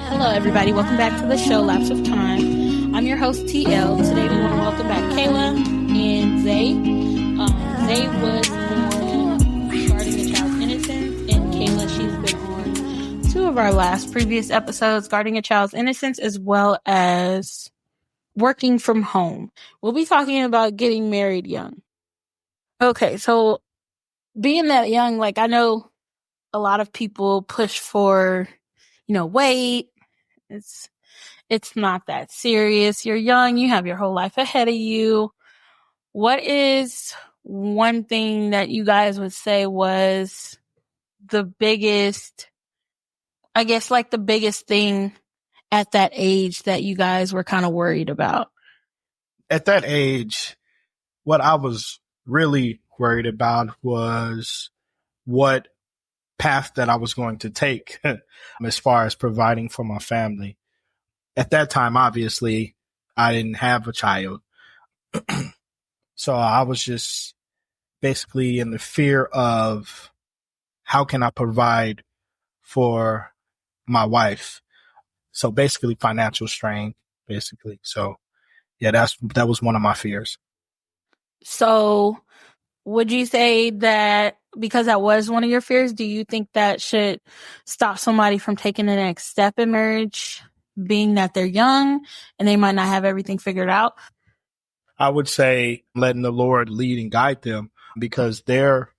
Hello, everybody. Welcome back to the show, Lapse of Time. I'm your host, TL. Today, we want to welcome back Kayla and Zay. Zay was on Guarding a Child's Innocence, and Kayla, she's been on two of our previous episodes, Guarding a Child's Innocence, as well as Working from Home. We'll be talking about getting married young. Okay, so being that young, I know a lot of people push for, wait. It's not that serious. You're young. You have your whole life ahead of you. What is one thing that you guys would say was the biggest, the biggest thing at that age that you guys were kind of worried about? At that age, what I was really worried about was what path that I was going to take as far as providing for my family. At that time, obviously, I didn't have a child. So I was just basically in the fear of how can I provide for my wife? So basically financial strain, basically. So yeah, that was one of my fears. So would you say that because that was one of your fears, do you think that should stop somebody from taking the next step in marriage, being that they're young and they might not have everything figured out? I would say letting the Lord lead and guide them, because their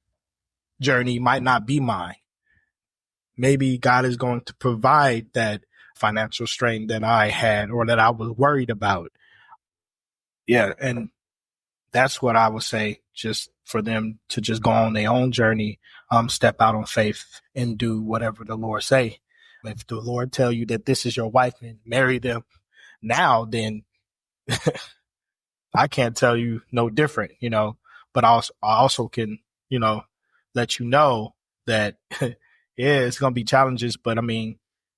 journey might not be mine. Maybe God is going to provide that financial strain that I had or that I was worried about. Yeah, and that's what I would say, just for them to just go on their own journey, step out on faith and do whatever the Lord say. If the Lord tell you that this is your wife and marry them now, then I can't tell you no different, but I also can, let you know that, yeah, it's going to be challenges, but I mean,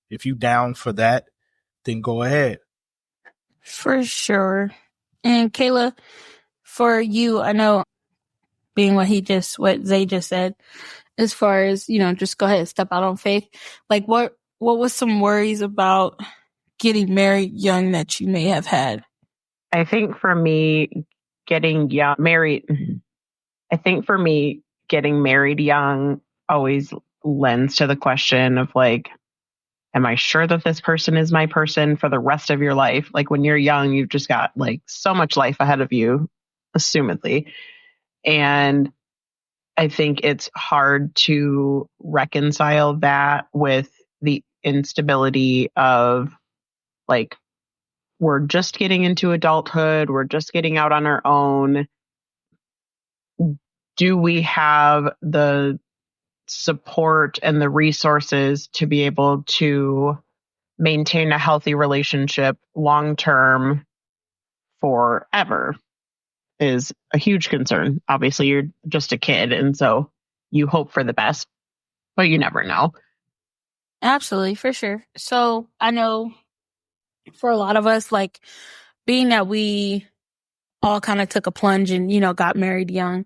if you down for that, then go ahead. For sure. And Kayla, for you, I know being what Zay just said, as far as, just go ahead and step out on faith. What was some worries about getting married young that you may have had? I think for me, getting married young always lends to the question of am I sure that this person is my person for the rest of your life? When you're young, you've just got so much life ahead of you, assumedly. And I think it's hard to reconcile that with the instability of we're just getting into adulthood. We're just getting out on our own. Do we have the support and the resources to be able to maintain a healthy relationship long-term forever is a huge concern. Obviously, you're just a kid, and so you hope for the best, but you never know. Absolutely, for sure. So I know for a lot of us, being that we all kind of took a plunge and, got married young.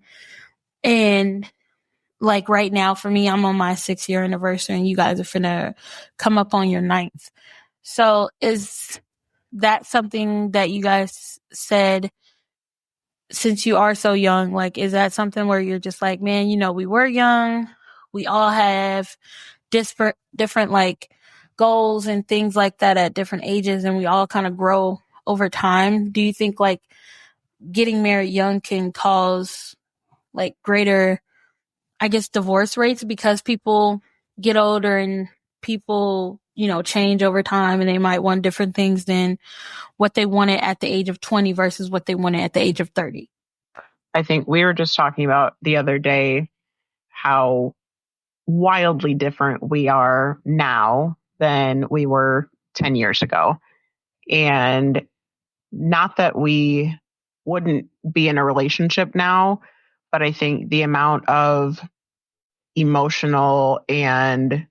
And right now for me, I'm on my 6-year anniversary and you guys are finna come up on your 9th. So is that something that you guys said, since you are so young, is that something where you're just man, we were young, we all have different goals and things like that at different ages, and we all kind of grow over time. Do you think getting married young can cause greater, divorce rates because people get older and people, change over time and they might want different things than what they wanted at the age of 20 versus what they wanted at the age of 30? I think we were just talking about the other day how wildly different we are now than we were 10 years ago. And not that we wouldn't be in a relationship now, but I think the amount of emotional and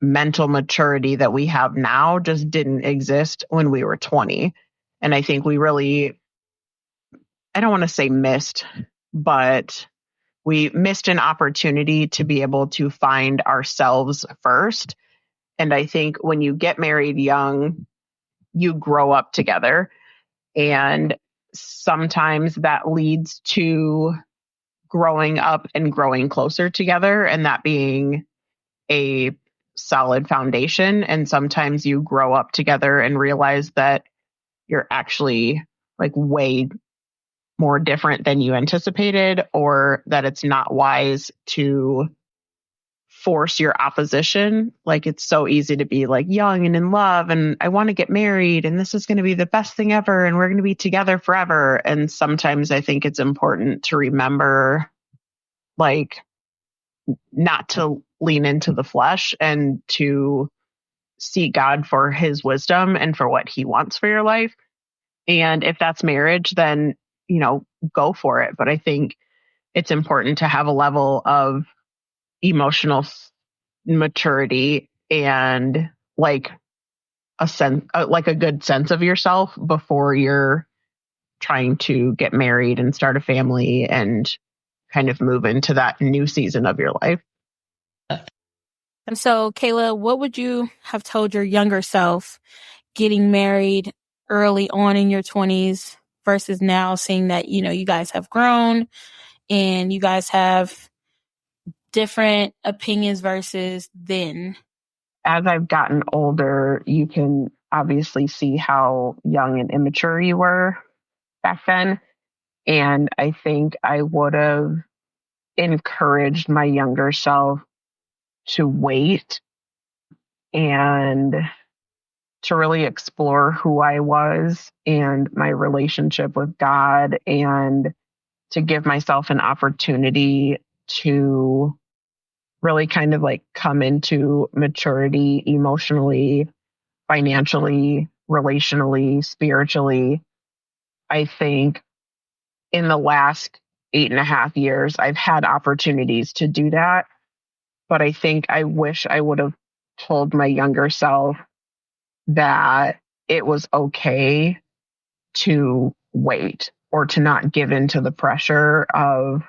mental maturity that we have now just didn't exist when we were 20. And I think we really, I don't want to say missed, but we missed an opportunity to be able to find ourselves first And I think when you get married young, you grow up together. And sometimes that leads to growing up and growing closer together, and that being a solid foundation. And sometimes you grow up together and realize that you're actually like way more different than you anticipated, or that it's not wise to force your opposition. Like, it's so easy to be like young and in love and I want to get married and this is going to be the best thing ever and we're going to be together forever. And sometimes I think it's important to remember, like, not to lean into the flesh and to seek God for his wisdom and for what he wants for your life. And if that's marriage, then, go for it. But I think it's important to have a level of emotional maturity and like a sense, like a good sense of yourself before you're trying to get married and start a family and kind of move into that new season of your life. And so, Kayla, what would you have told your younger self getting married early on in your 20s versus now, seeing that, you guys have grown and you guys have different opinions versus then? As I've gotten older, you can obviously see how young and immature you were back then. And I think I would have encouraged my younger self to wait and to really explore who I was and my relationship with God, and to give myself an opportunity to really kind of like come into maturity emotionally, financially, relationally, spiritually. I think in the last 8.5 years, I've had opportunities to do that. But I think I wish I would have told my younger self that it was okay to wait or to not give in to the pressure of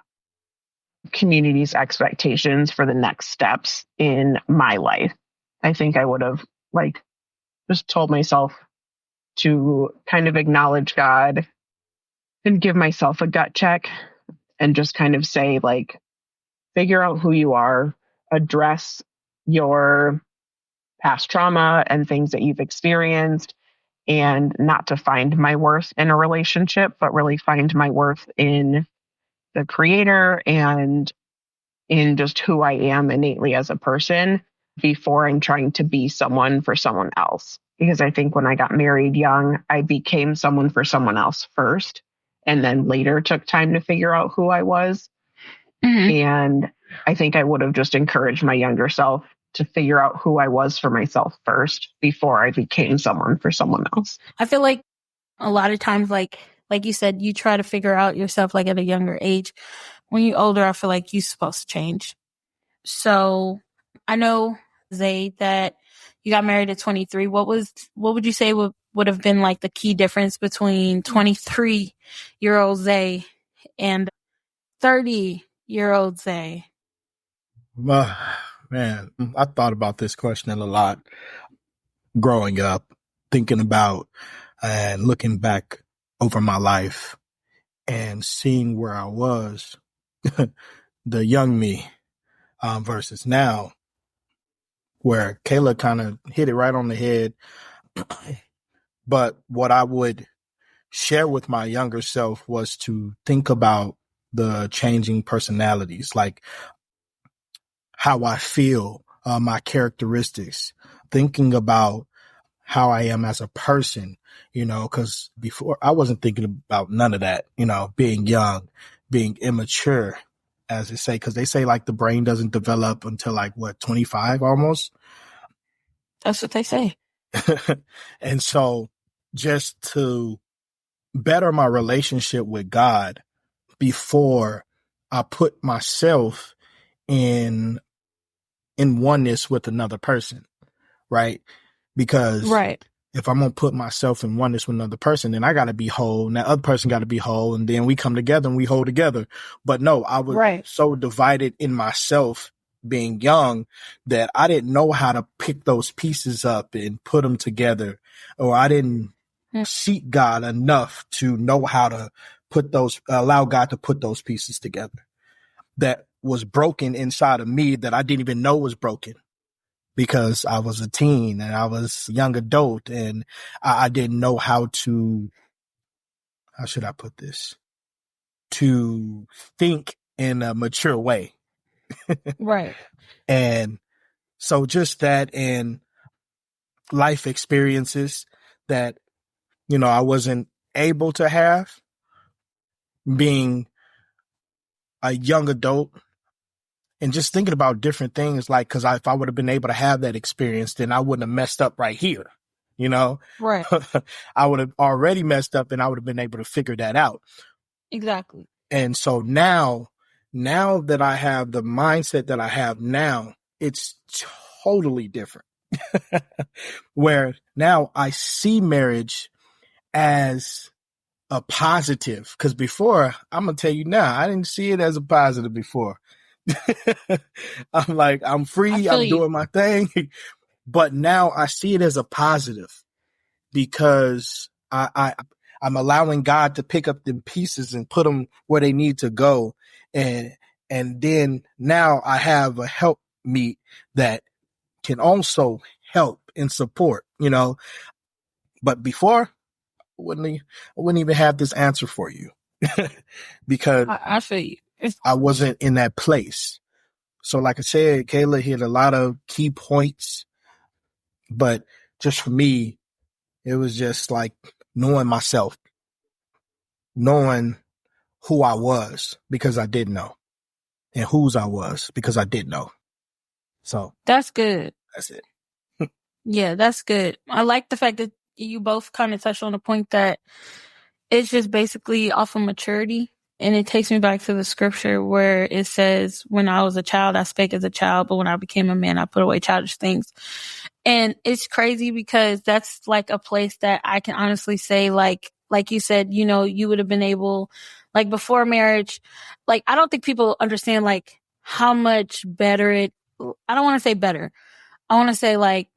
community's expectations for the next steps in my life. I think I would have just told myself to kind of acknowledge God and give myself a gut check and just kind of say, figure out who you are, address your past trauma and things that you've experienced, and not to find my worth in a relationship, but really find my worth in the Creator and in just who I am innately as a person before I'm trying to be someone for someone else. Because I think when I got married young, I became someone for someone else first, and then later took time to figure out who I was. Mm-hmm. And I think I would have just encouraged my younger self to figure out who I was for myself first before I became someone for someone else. I feel like a lot of times, like you said, you try to figure out yourself at a younger age. When you're older, I feel like you're supposed to change. So I know, Zay, that you got married at 23. What would you say would have been the key difference between 23-year-old Zay and 30-year-old Zay? Man, I thought about this question a lot growing up, thinking about and looking back over my life and seeing where I was, the young me versus now, where Kayla kind of hit it right on the head. But what I would share with my younger self was to think about the changing personalities, like how I feel, my characteristics, thinking about how I am as a person, because before I wasn't thinking about none of that, being young, being immature, as they say, because they say the brain doesn't develop until 25 almost. That's what they say. And so just to better my relationship with God before I put myself in oneness with another person, right? Because if I'm going to put myself in oneness with another person, then I got to be whole, and that other person got to be whole, and then we come together and we hold together. But no, I was so divided in myself being young that I didn't know how to pick those pieces up and put them together, or I didn't seek God enough to know how to allow God to put those pieces together that was broken inside of me that I didn't even know was broken because I was a teen and I was a young adult and I didn't know how should I put this? To think in a mature way. Right. And so just that and life experiences that, I wasn't able to have being a young adult and just thinking about different things. Like, cause if I would have been able to have that experience, then I wouldn't have messed up right here. Right. I would have already messed up and I would have been able to figure that out. Exactly. And so now that I have the mindset that I have now, it's totally different. Where now I see marriage as a positive. Because before, I'm going to tell you now, I didn't see it as a positive before. I'm like, I'm free, I'm doing my thing. But now I see it as a positive because I'm allowing God to pick up the pieces and put them where they need to go. And then now I have a help meet that can also help and support, but before I wouldn't even have this answer for you because I feel you. I wasn't in that place. So like I said, Kayla hit a lot of key points, but just for me, it was just like knowing myself, knowing who I was because I didn't know, and whose I was because I did know. So that's good. That's it. Yeah, that's good. I like the fact that you both kind of touched on the point that it's just basically off of maturity. And it takes me back to the scripture where it says, when I was a child, I spake as a child, but when I became a man, I put away childish things. And it's crazy because that's like a place that I can honestly say, like you said, you would have been able, like before marriage, like I don't think people understand like how much better I don't want to say better. I want to say like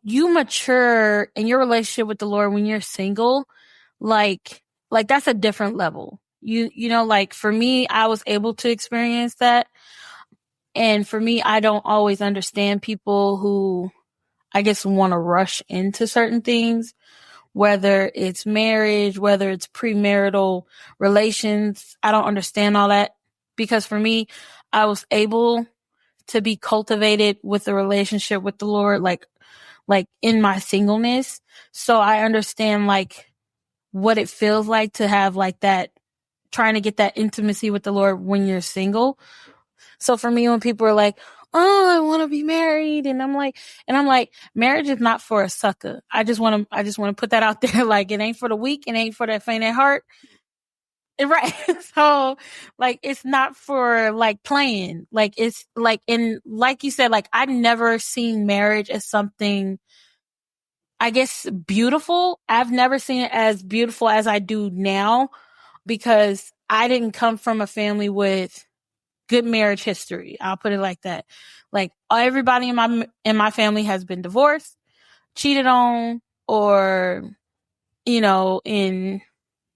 you mature in your relationship with the Lord when you're single, like that's a different level. Like for me, I was able to experience that. And for me, I don't always understand people who I guess want to rush into certain things, whether it's marriage, whether it's premarital relations. I don't understand all that because for me, I was able to be cultivated with the relationship with the Lord, like in my singleness. So I understand like what it feels like to have like that, trying to get that intimacy with the Lord when you're single. So for me, when people are like, oh, I want to be married. And I'm like, marriage is not for a sucker. I just want to put that out there. Like, it ain't for the weak. It ain't for the faint at heart. Right. So like, it's not for like playing. Like, it's like, like you said, like I'd never seen marriage as something, I guess, beautiful. I've never seen it as beautiful as I do now because I didn't come from a family with good marriage history. I'll put it like that. Like everybody in my family has been divorced, cheated on, or, in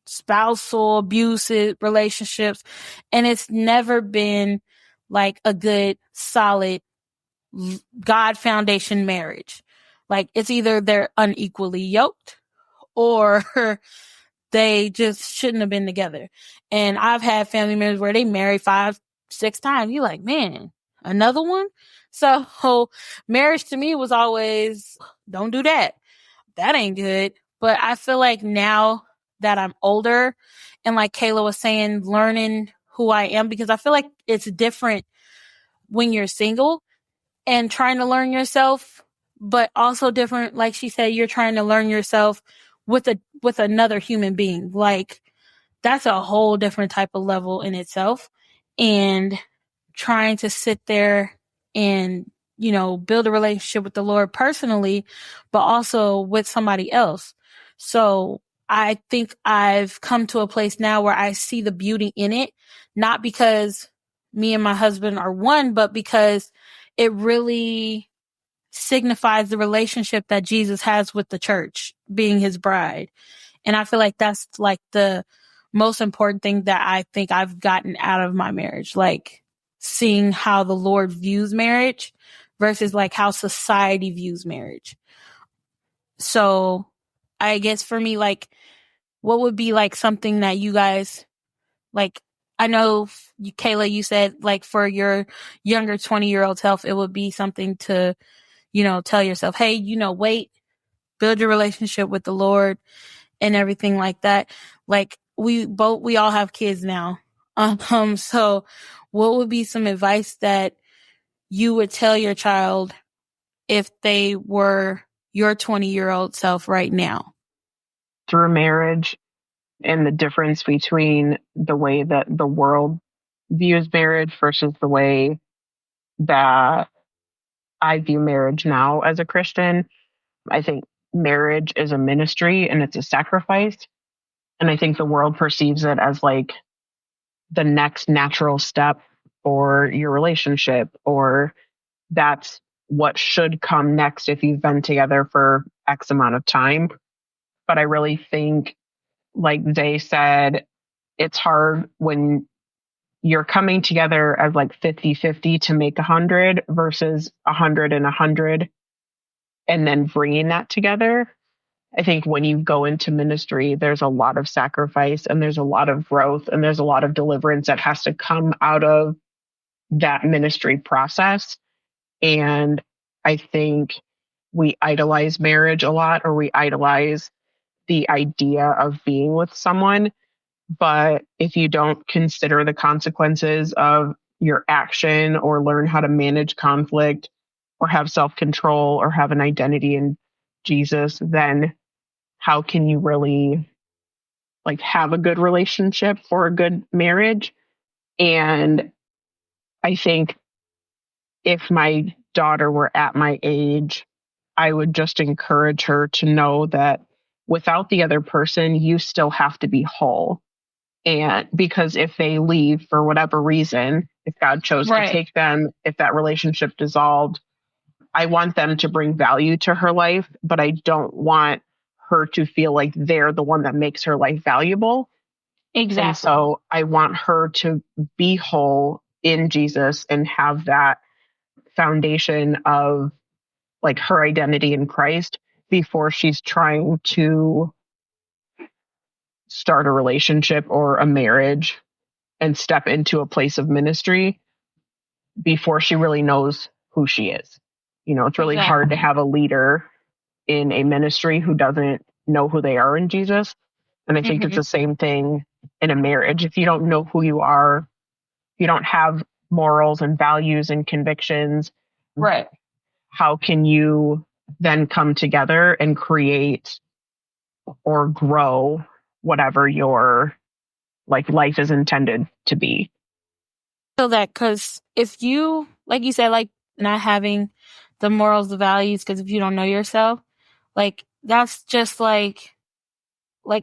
spousal abusive relationships. And it's never been like a good, solid God foundation marriage. Like it's either they're unequally yoked or they just shouldn't have been together. And I've had family members where they married 5, 6 times. You're like, man, another one? So marriage to me was always, don't do that. That ain't good. But I feel like now that I'm older and like Kayla was saying, learning who I am, because I feel like it's different when you're single and trying to learn yourself, but also different. Like she said, you're trying to learn yourself with another human being. Like that's a whole different type of level in itself. And trying to sit there and, build a relationship with the Lord personally, but also with somebody else. So I think I've come to a place now where I see the beauty in it, not because me and my husband are one, but because it really signifies the relationship that Jesus has with the church, being his bride. And I feel like that's like the most important thing that I think I've gotten out of my marriage, like seeing how the Lord views marriage versus like how society views marriage. So I guess for me, like, what would be like something that you guys like? I know you, Kayla, you said like for your younger 20-year-old self, it would be something to, tell yourself, hey, wait, build your relationship with the Lord and everything like that. Like we all have kids now. So what would be some advice that you would tell your child if they were your 20-year-old self right now? Through marriage and the difference between the way that the world views marriage versus the way that I view marriage now as a Christian. I think marriage is a ministry and it's a sacrifice. And I think the world perceives it as like the next natural step for your relationship, or that's what should come next if you've been together for X amount of time. But I really think, like they said, it's hard when you're coming together as like 50-50 to make 100 versus 100 and 100 and then bringing that together. I think when you go into ministry, there's a lot of sacrifice and there's a lot of growth and there's a lot of deliverance that has to come out of that ministry process. And I think we idolize marriage a lot, or we idolize the idea of being with someone. But if you don't consider the consequences of your action or learn how to manage conflict or have self-control or have an identity in Jesus, then how can you really like have a good relationship or a good marriage? And I think if my daughter were at my age, I would just encourage her to know that without the other person, you still have to be whole. And because if they leave for whatever reason, if God chose to take them, if that relationship dissolved, I want them to bring value to her life, but I don't want her to feel like they're the one that makes her life valuable. Exactly. And so I want her to be whole in Jesus and have that foundation of like her identity in Christ before she's trying to start a relationship or a marriage and step into a place of ministry before she really knows who she is. It's really hard to have a leader in a ministry who doesn't know who they are in Jesus. And I think it's the same thing in a marriage. If you don't know who you are, if you don't have morals and values and convictions, Right. how can you then come together and create or grow whatever your like life is intended to be? So that, because if you, like you said, like not having the morals, the values, because if you don't know yourself, like that's just like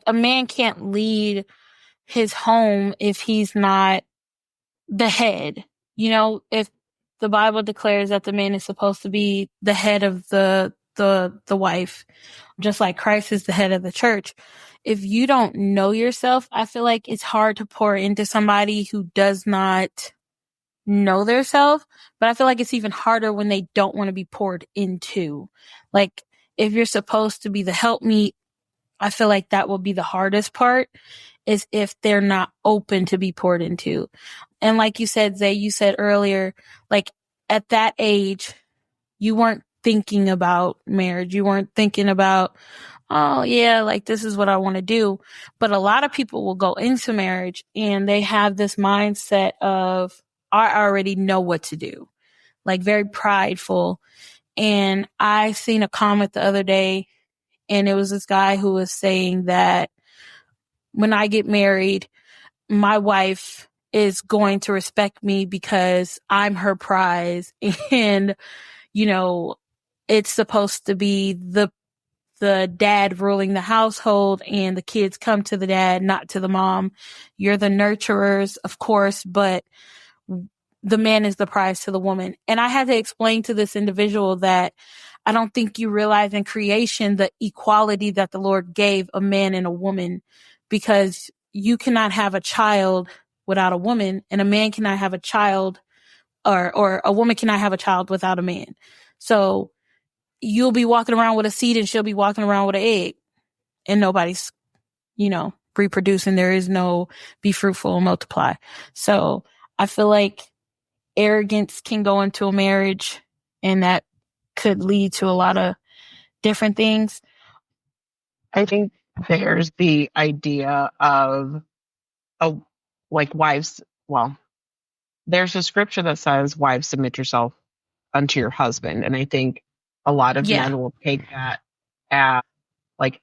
a man can't lead his home if he's not the head. If the Bible declares that the man is supposed to be the head of the wife, just like Christ is the head of the church. If you don't know yourself, I feel like it's hard to pour into somebody who does not know their self. But I feel like it's even harder when they don't want to be poured into. Like if you're supposed to be the helpmeet, I feel like that will be the hardest part, is if they're not open to be poured into. And like you said, Zay, you said earlier, like at that age, you weren't thinking about marriage. You weren't thinking about, oh yeah, like this is what I want to do. But a lot of people will go into marriage and they have this mindset of, I already know what to do, like very prideful. And I seen a comment the other day, and it was this guy who was saying that when I get married, my wife is going to respect me because I'm her prize. And, it's supposed to be the dad ruling the household and the kids come to the dad, not to the mom. You're the nurturers, of course, but the man is the prize to the woman. And I had to explain to this individual that I don't think you realize in creation the equality that the Lord gave a man and a woman, because you cannot have a child without a woman, and a man cannot have a child, or a woman cannot have a child without a man. So you'll be walking around with a seed and she'll be walking around with an egg, and nobody's, reproducing. There is no be fruitful and multiply. So I feel like arrogance can go into a marriage, and that could lead to a lot of different things. I think there's the idea of wives. Well, there's a scripture that says, wives, submit yourself unto your husband. And I think a lot of men will take that as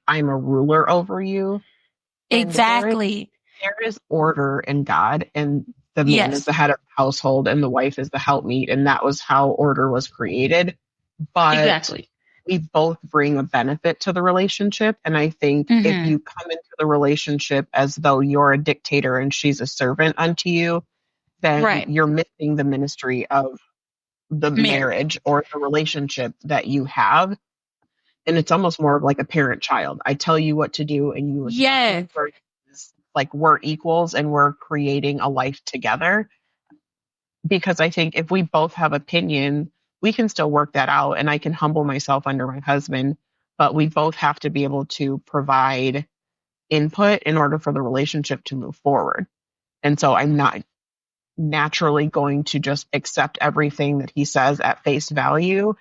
I'm a ruler over you. Exactly. There is order in God, and the man is the head of the household and the wife is the helpmeet. And that was how order was created. But exactly, we both bring a benefit to the relationship. And I think if you come into the relationship as though you're a dictator and she's a servant unto you, then you're missing the ministry of the marriage or the relationship that you have. And it's almost more of like a parent-child. I tell you what to do and you listen. We're equals and we're creating a life together. Because I think if we both have opinion, we can still work that out, and I can humble myself under my husband, but we both have to be able to provide input in order for the relationship to move forward. And so I'm not naturally going to just accept everything that he says at face value.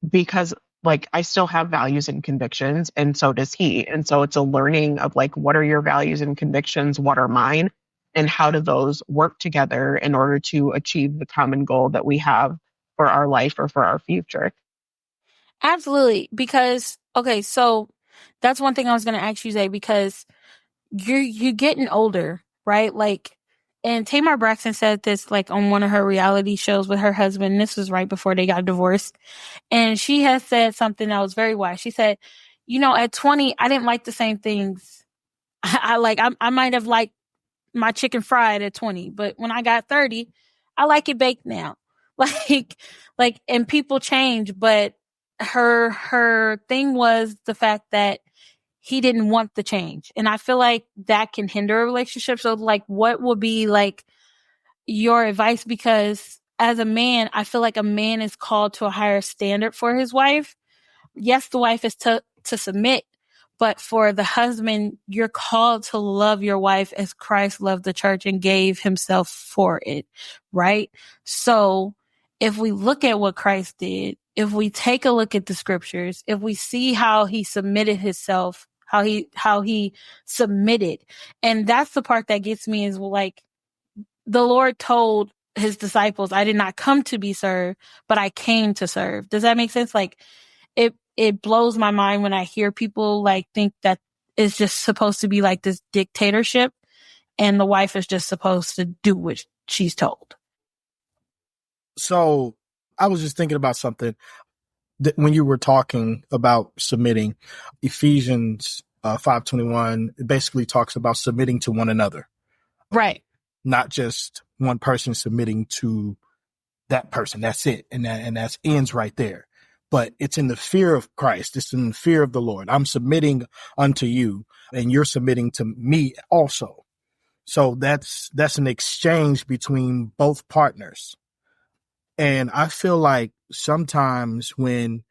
Because I still have values and convictions, and so does he. And so it's a learning of what are your values and convictions? What are mine? And how do those work together in order to achieve the common goal that we have for our life or for our future? Absolutely. Because, okay, so that's one thing I was going to ask you, Zay, because you're getting older, right? And Tamar Braxton said this on one of her reality shows with her husband. This was right before they got divorced. And she has said something that was very wise. She said, at 20, I didn't like the same things. I might have liked my chicken fried at 20, but when I got 30, I like it baked now. And people change, but her thing was the fact that he didn't want the change. And I feel like that can hinder a relationship. So what would be your advice? Because as a man, I feel like a man is called to a higher standard for his wife. Yes, the wife is to submit, but for the husband, you're called to love your wife as Christ loved the church and gave himself for it, right? So if we look at what Christ did, if we take a look at the scriptures, if we see how he submitted himself, how he submitted, and that's the part that gets me is the Lord told his disciples, I did not come to be served, but I came to serve. Does that make sense? It blows my mind when I hear people think that it's just supposed to be this dictatorship and the wife is just supposed to do what she's told. So I was just thinking about something that when you were talking about submitting. Ephesians 5:21, it basically talks about submitting to one another. Right. Not just one person submitting to that person. That's it. And that ends right there. But it's in the fear of Christ. It's in the fear of the Lord. I'm submitting unto you and you're submitting to me also. So that's an exchange between both partners. And I feel like sometimes when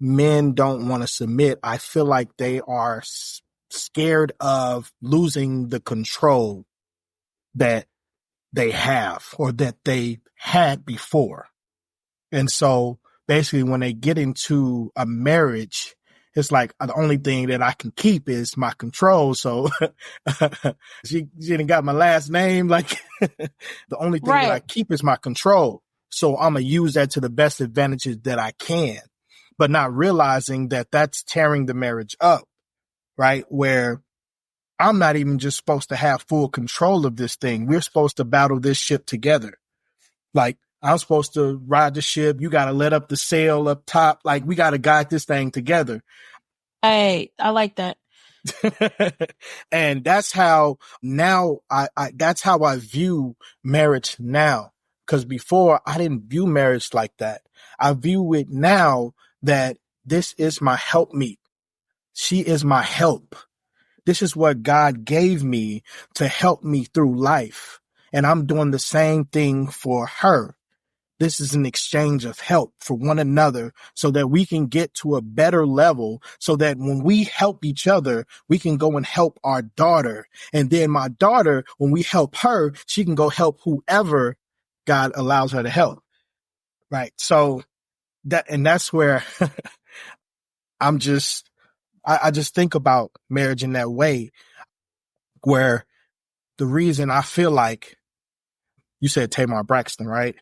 men don't want to submit, I feel like they are scared of losing the control that they have or that they had before. And so basically when they get into a marriage, it's the only thing that I can keep is my control. So she didn't got my last name. The only thing that I keep is my control. So I'm going to use that to the best advantages that I can, but not realizing that that's tearing the marriage up, right? Where I'm not even just supposed to have full control of this thing. We're supposed to battle this ship together. I'm supposed to ride the ship. You got to let up the sail up top. We got to guide this thing together. Hey, I like that. And that's how now that's how I view marriage now. Cause before I didn't view marriage like that. I view it now that this is my helpmeet. She is my help. This is what God gave me to help me through life. And I'm doing the same thing for her. This is an exchange of help for one another so that we can get to a better level so that when we help each other, we can go and help our daughter. And then my daughter, when we help her, she can go help whoever God allows her to help. Right. So that's where I just think about marriage in that way, where the reason I feel like you said Tamar Braxton, right?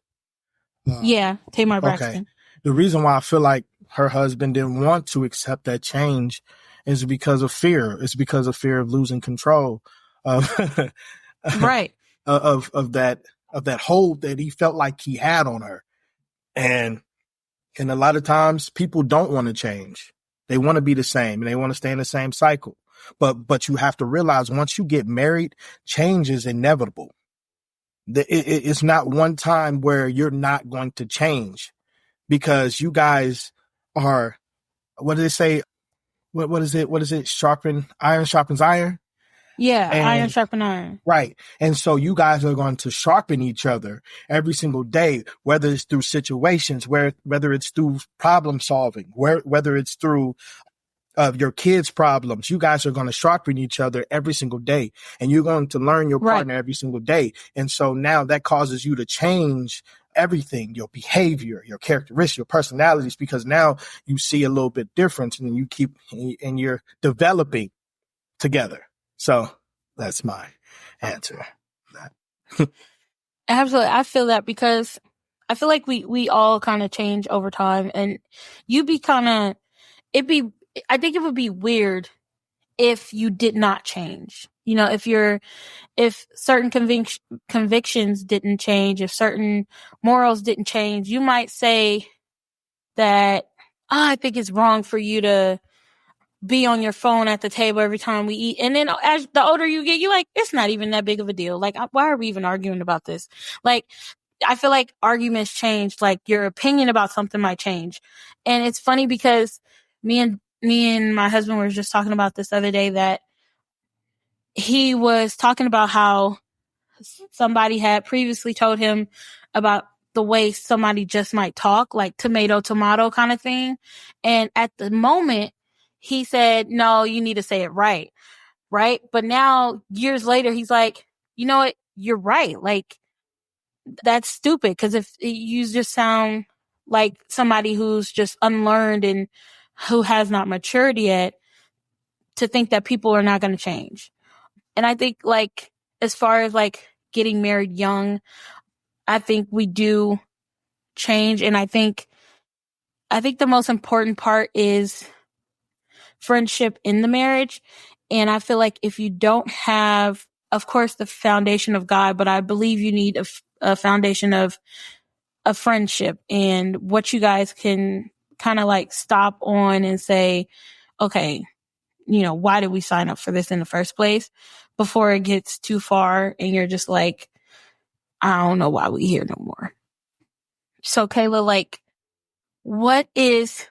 Yeah, Tamar Braxton. Okay. The reason why I feel like her husband didn't want to accept that change is because of fear. It's because of fear of losing control of right. of that hold that he felt like he had on her. And a lot of times people don't want to change. They want to be the same and they want to stay in the same cycle. But you have to realize once you get married, change is inevitable. It's not one time where you're not going to change because you guys are, what do they say? What is it? What is it? Iron sharpens iron. Yeah. Iron sharpens iron. Right. And so you guys are going to sharpen each other every single day, whether it's through situations, whether it's through problem solving, whether it's through your kids' problems. You guys are going to sharpen each other every single day, and you're going to learn your partner every single day. And so now that causes you to change everything, your behavior, your characteristics, your personalities, because now you see a little bit different and you're developing together. So that's my answer. Absolutely. I feel that because I feel like we all kind of change over time, and I think it would be weird if you did not change. You know, if certain convictions didn't change, if certain morals didn't change, you might say that, I think it's wrong for you to be on your phone at the table every time we eat. And then as the older you get, you're like, it's not even that big of a deal. Like, why are we even arguing about this? Like, I feel like arguments change. Like, your opinion about something might change. And it's funny because me and my husband were just talking about this the other day, that he was talking about how somebody had previously told him about the way somebody just might talk, like tomato kind of thing. And at the moment, he said, no, you need to say it right. Right. But now, years later, he's like, you know what? You're right. Like, that's stupid, because if you just sound like somebody who's just unlearned and who has not matured yet to think that people are not going to change. And I think, like, as far as like getting married young, I think we do change. And I think the most important part is friendship in the marriage. And I feel like if you don't have, of course, the foundation of God, but I believe you need a foundation of a friendship, and what you guys can kind of like stop on and say, okay, you know, why did we sign up for this in the first place, before it gets too far and you're just like, I don't know why we here no more. So Kayla, like, what is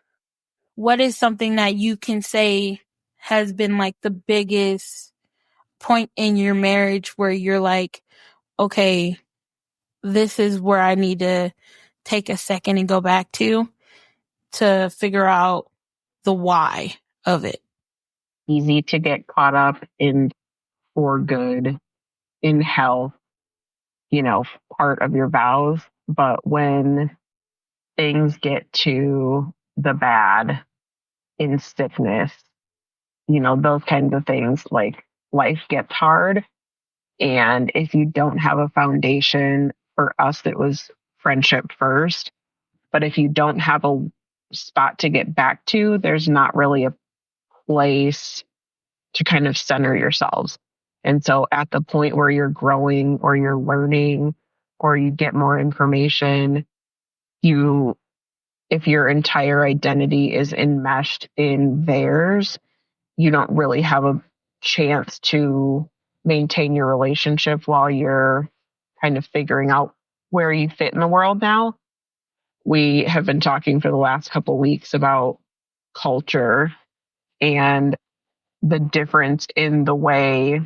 something that you can say has been like the biggest point in your marriage where you're like, okay, this is where I need to take a second and go back to figure out the why of it? Easy to get caught up in for good, in health, part of your vows. But when things get to the bad, in sickness, those kinds of things, like, life gets hard. And if you don't have a foundation, for us, it was friendship first. But if you don't have a spot to get back to, there's not really a place to kind of center yourselves. And so at the point where you're growing or you're learning or you get more information, if your entire identity is enmeshed in theirs, you don't really have a chance to maintain your relationship while you're kind of figuring out where you fit in the world now. We have been talking for the last couple of weeks about culture and the difference in the way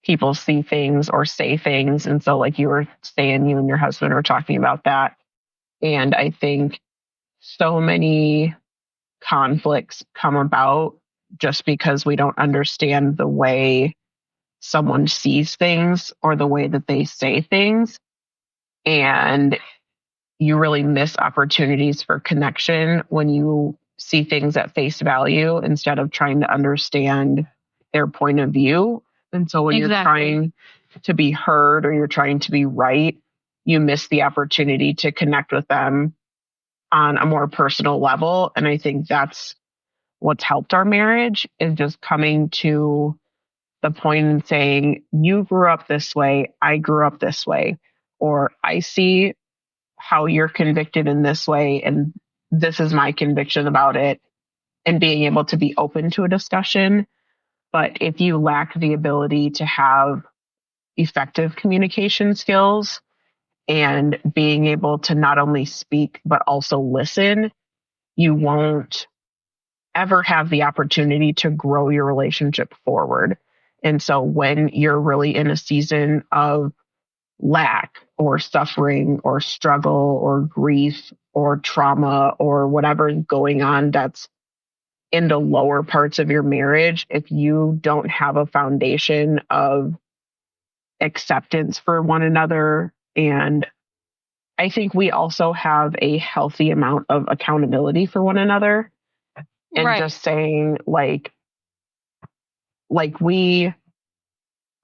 people see things or say things. And so, like you were saying, you and your husband were talking about that. And I think so many conflicts come about just because we don't understand the way someone sees things or the way that they say things. And you really miss opportunities for connection when you see things at face value instead of trying to understand their point of view. And so when you're trying to be heard or you're trying to be right, you miss the opportunity to connect with them on a more personal level. And I think that's what's helped our marriage, is just coming to the point and saying, you grew up this way, I grew up this way, or I see how you're convicted in this way, and this is my conviction about it, and being able to be open to a discussion. But if you lack the ability to have effective communication skills and being able to not only speak, but also listen, you won't ever have the opportunity to grow your relationship forward. And so when you're really in a season of lack or suffering or struggle or grief or trauma or whatever is going on that's in the lower parts of your marriage, if you don't have a foundation of acceptance for one another, and I think we also have a healthy amount of accountability for one another, and just saying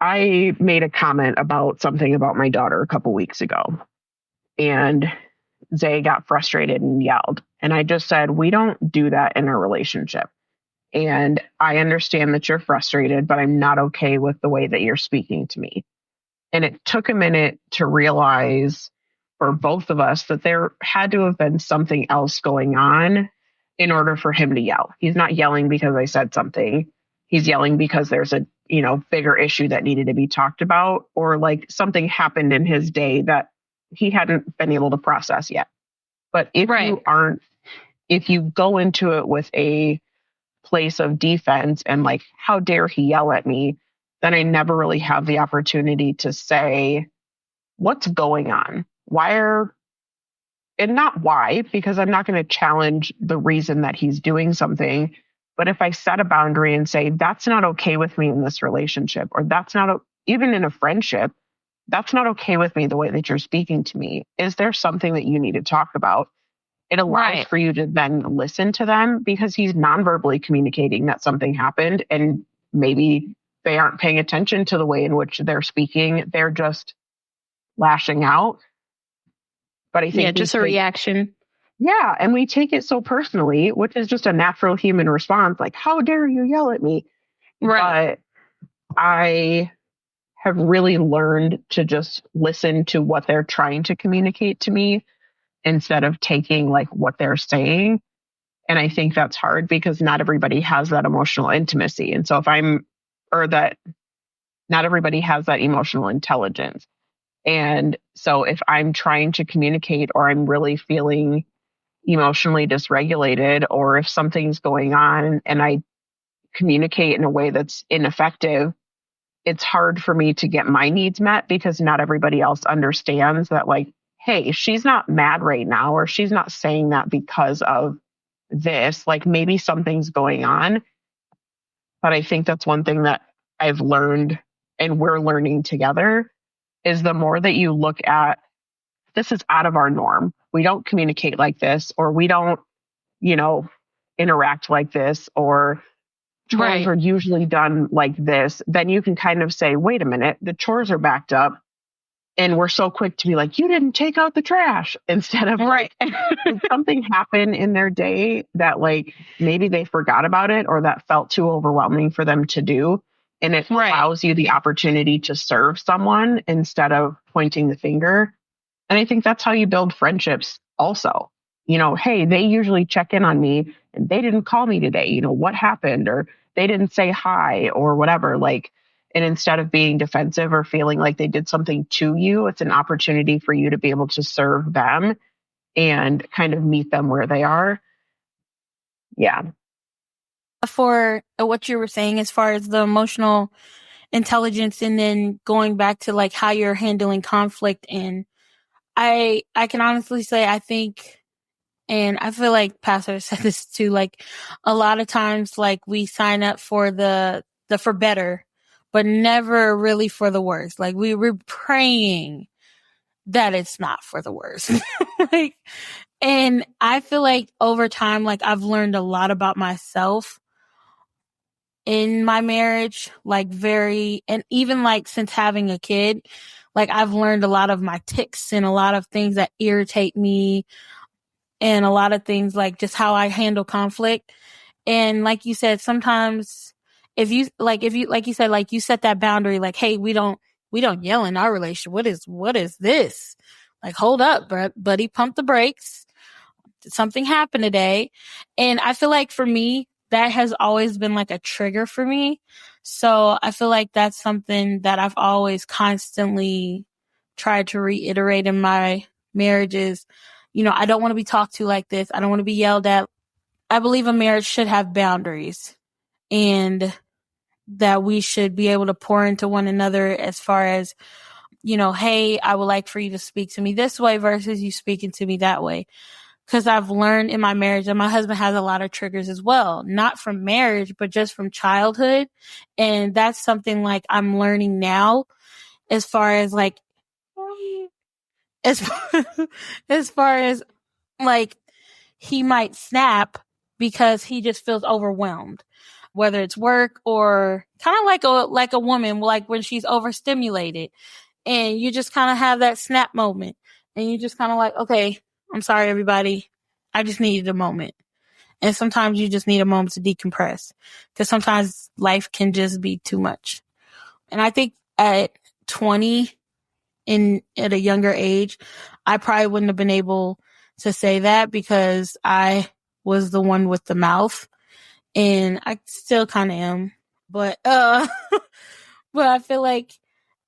I made a comment about something about my daughter a couple weeks ago, and Zay got frustrated and yelled. And I just said, we don't do that in our relationship. And I understand that you're frustrated, but I'm not okay with the way that you're speaking to me. And it took a minute to realize for both of us that there had to have been something else going on in order for him to yell. He's not yelling because I said something. He's yelling because there's a, bigger issue that needed to be talked about, or like something happened in his day that he hadn't been able to process yet. But if you go into it with a place of defense and like, how dare he yell at me, then I never really have the opportunity to say, what's going on? And not why, because I'm not going to challenge the reason that he's doing something. But if I set a boundary and say, that's not okay with me in this relationship, or that's not, even in a friendship, that's not okay with me the way that you're speaking to me. Is there something that you need to talk about? It allows for you to then listen to them, because he's non-verbally communicating that something happened, and maybe they aren't paying attention to the way in which they're speaking. They're just lashing out. But I think just a reaction. Yeah. And we take it so personally, which is just a natural human response. Like, how dare you yell at me? Right. But I have really learned to just listen to what they're trying to communicate to me instead of taking like what they're saying. And I think that's hard because not everybody has that emotional intimacy. And so not everybody has that emotional intelligence. And so if I'm trying to communicate, or I'm really feeling emotionally dysregulated, or if something's going on and I communicate in a way that's ineffective, it's hard for me to get my needs met, because not everybody else understands that, like, hey, she's not mad right now, or she's not saying that because of this. Like, maybe something's going on. But I think that's one thing that I've learned, and we're learning together, is the more that you look at, this is out of our norm. We don't communicate like this, or we don't, interact like this, or chores are usually done like this. Then you can kind of say, wait a minute, the chores are backed up. And we're so quick to be like, you didn't take out the trash, instead of something happened in their day that like maybe they forgot about it, or that felt too overwhelming for them to do. And it allows you the opportunity to serve someone instead of pointing the finger. And I think that's how you build friendships also. hey, they usually check in on me and they didn't call me today. What happened? Or they didn't say hi or whatever. And instead of being defensive or feeling like they did something to you, it's an opportunity for you to be able to serve them and kind of meet them where they are. Yeah. For what you were saying as far as the emotional intelligence, and then going back to like how you're handling conflict, and I can honestly say I think, and I feel like Pastor said this too, like a lot of times like we sign up for the for better, but never really for the worse. Like we were praying that it's not for the worst. Like, and I feel like over time, like I've learned a lot about myself in my marriage, like and even like since having a kid, like I've learned a lot of my tics and a lot of things that irritate me, and a lot of things like just how I handle conflict. And like you said, sometimes if you like you said, like you set that boundary, like, hey, we don't yell in our relationship. What is this? Like, hold up, buddy, pump the brakes. Did something happen today? And I feel like for me, that has always been like a trigger for me. So I feel like that's something that I've always constantly tried to reiterate in my marriages. I don't want to be talked to like this. I don't want to be yelled at. I believe a marriage should have boundaries, and that we should be able to pour into one another as far as, hey, I would like for you to speak to me this way versus you speaking to me that way. Because I've learned in my marriage, and my husband has a lot of triggers as well, not from marriage, but just from childhood. And that's something like I'm learning now as far as like, as, as far as like he might snap because he just feels overwhelmed, whether it's work or kind of like a woman, like when she's overstimulated and you just kind of have that snap moment and you just kind of like, okay, I'm sorry, everybody. I just needed a moment. And sometimes you just need a moment to decompress, because sometimes life can just be too much. And I think at 20, at a younger age, I probably wouldn't have been able to say that, because I was the one with the mouth, and I still kind of am. But, but I feel like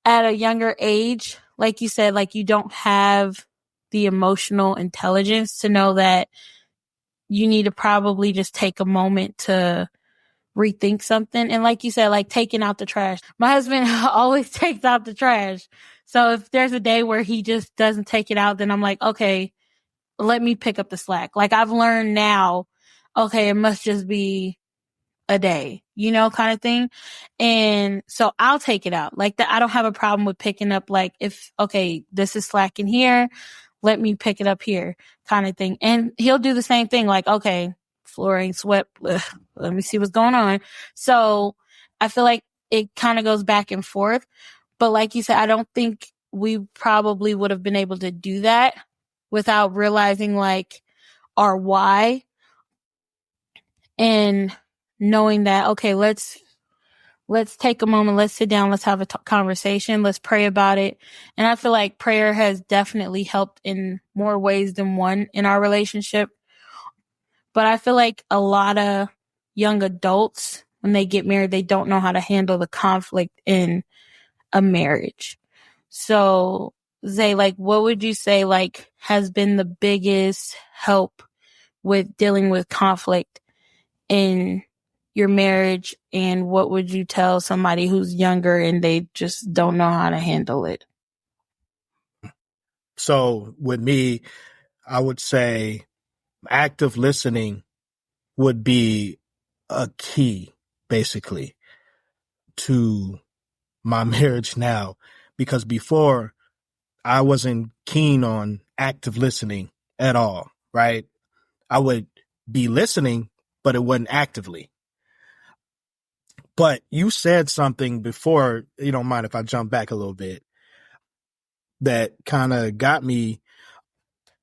at a younger age, like you said, like you don't have the emotional intelligence to know that you need to probably just take a moment to rethink something. And like you said, like taking out the trash. My husband always takes out the trash. So if there's a day where he just doesn't take it out, then I'm like, okay, let me pick up the slack. Like I've learned now, okay, it must just be a day, kind of thing. And so I'll take it out like that. I don't have a problem with picking up, like if, okay, this is slack in here, let me pick it up here, kind of thing. And he'll do the same thing. Like, okay, floor ain't swept. Ugh, let me see what's going on. So I feel like it kind of goes back and forth. But like you said, I don't think we probably would have been able to do that without realizing like our why, and knowing that, okay, let's take a moment, let's sit down, let's have a conversation, let's pray about it. And I feel like prayer has definitely helped in more ways than one in our relationship. But I feel like a lot of young adults, when they get married, they don't know how to handle the conflict in a marriage. So, Zay, like, what would you say, like, has been the biggest help with dealing with conflict in your marriage, and what would you tell somebody who's younger and they just don't know how to handle it? So with me, I would say active listening would be a key, basically, to my marriage now, because before I wasn't keen on active listening at all, right? I would be listening, but it wasn't actively. But you said something before, you don't mind if I jump back a little bit, that kind of got me.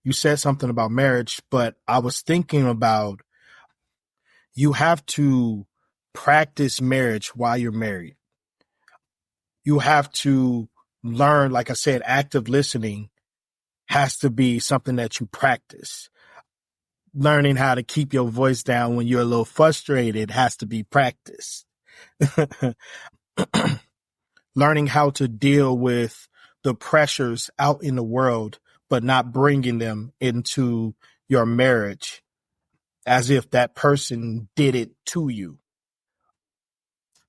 You said something about marriage, but I was thinking about, you have to practice marriage while you're married. You have to learn, like I said, active listening has to be something that you practice. learning how to keep your voice down when you're a little frustrated has to be practiced. Learning how to deal with the pressures out in the world, but not bringing them into your marriage as if that person did it to you.